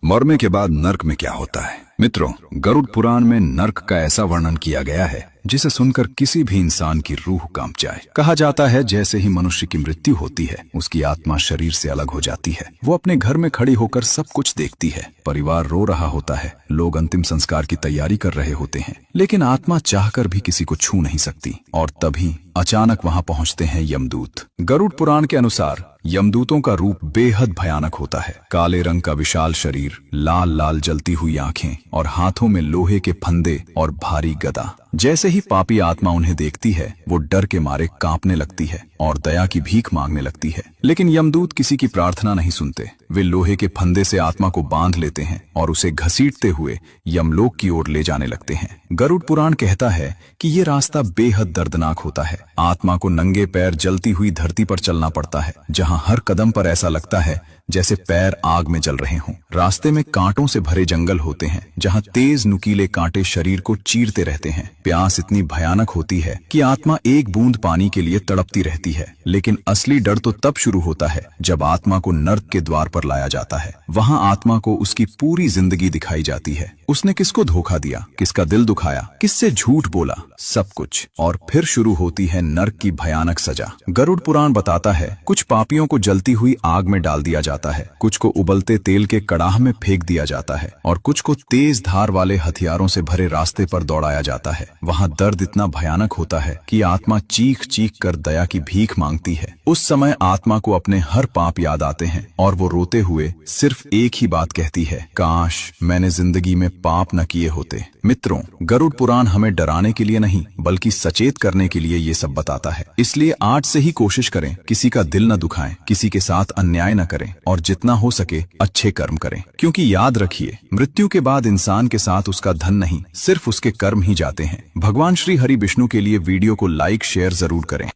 मरने के बाद नर्क में क्या होता है? मित्रों, गरुड़ पुराण में नर्क का ऐसा वर्णन किया गया है जिसे सुनकर किसी भी इंसान की रूह कांप जाए। कहा जाता है जैसे ही मनुष्य की मृत्यु होती है उसकी आत्मा शरीर से अलग हो जाती है। वो अपने घर में खड़ी होकर सब कुछ देखती है। परिवार रो रहा होता है, लोग अंतिम संस्कार की तैयारी कर रहे होते हैं, लेकिन आत्मा चाहकर भी किसी को छू नहीं सकती। और तभी अचानक वहां पहुंचते हैं यमदूत। गरुड़ पुराण के अनुसार यमदूतों का रूप बेहद भयानक होता है। काले रंग का विशाल शरीर, लाल लाल जलती हुई आंखें और हाथों में लोहे के फंदे और भारी गदा। जैसे ही पापी आत्मा उन्हें देखती है वो डर के मारे कांपने लगती है और दया की भीख मांगने लगती है। लेकिन यमदूत किसी की प्रार्थना नहीं सुनते। वे लोहे के फंदे से आत्मा को बांध लेते हैं और उसे घसीटते हुए यमलोक की ओर ले जाने लगते हैं। गरुड़ पुराण कहता है कि ये रास्ता बेहद दर्दनाक होता है। आत्मा को नंगे पैर जलती हुई धरती पर चलना पड़ता है, जहां हर कदम पर ऐसा लगता है जैसे पैर आग में जल रहे हों। रास्ते में कांटों से भरे जंगल होते हैं, जहां तेज नुकीले कांटे शरीर को चीरते रहते हैं। प्यास इतनी भयानक होती है कि आत्मा एक बूंद पानी के लिए तड़पती रहती है। लेकिन असली डर तो तब शुरू होता है जब आत्मा को नर्क के द्वार पर लाया जाता है। वहां आत्मा को उसकी पूरी जिंदगी दिखाई जाती है। उसने किसको धोखा दिया, किसका दिल दुखाया, किससे झूठ बोला, सब कुछ। और फिर शुरू होती है नर्क की भयानक सजा। गरुड़ पुराण बताता है कुछ पापियों को जलती हुई आग में डाल दिया जाता है, कुछ को उबलते तेल के कड़ाह में फेंक दिया जाता है और कुछ को तेज धार वाले हथियारों से भरे रास्ते पर दौड़ाया जाता है। वहां दर्द इतना भयानक होता है कि आत्मा चीख चीख कर दया की भीख मांगती है। उस समय आत्मा को अपने हर पाप याद आते हैं और वो रोते हुए सिर्फ एक ही बात कहती है, काश मैंने जिंदगी में पाप न किए होते। मित्रों, गरुड़ पुराण हमें डराने के लिए नहीं बल्कि सचेत करने के लिए ये सब बताता है। इसलिए आज से ही कोशिश करें किसी का दिल न दुखाएं, किसी के साथ अन्याय न करें और जितना हो सके अच्छे कर्म करें। क्योंकि याद रखिए, मृत्यु के बाद इंसान के साथ उसका धन नहीं, सिर्फ उसके कर्म ही जाते हैं। भगवान श्री हरि विष्णु के लिए वीडियो को लाइक शेयर जरूर करें।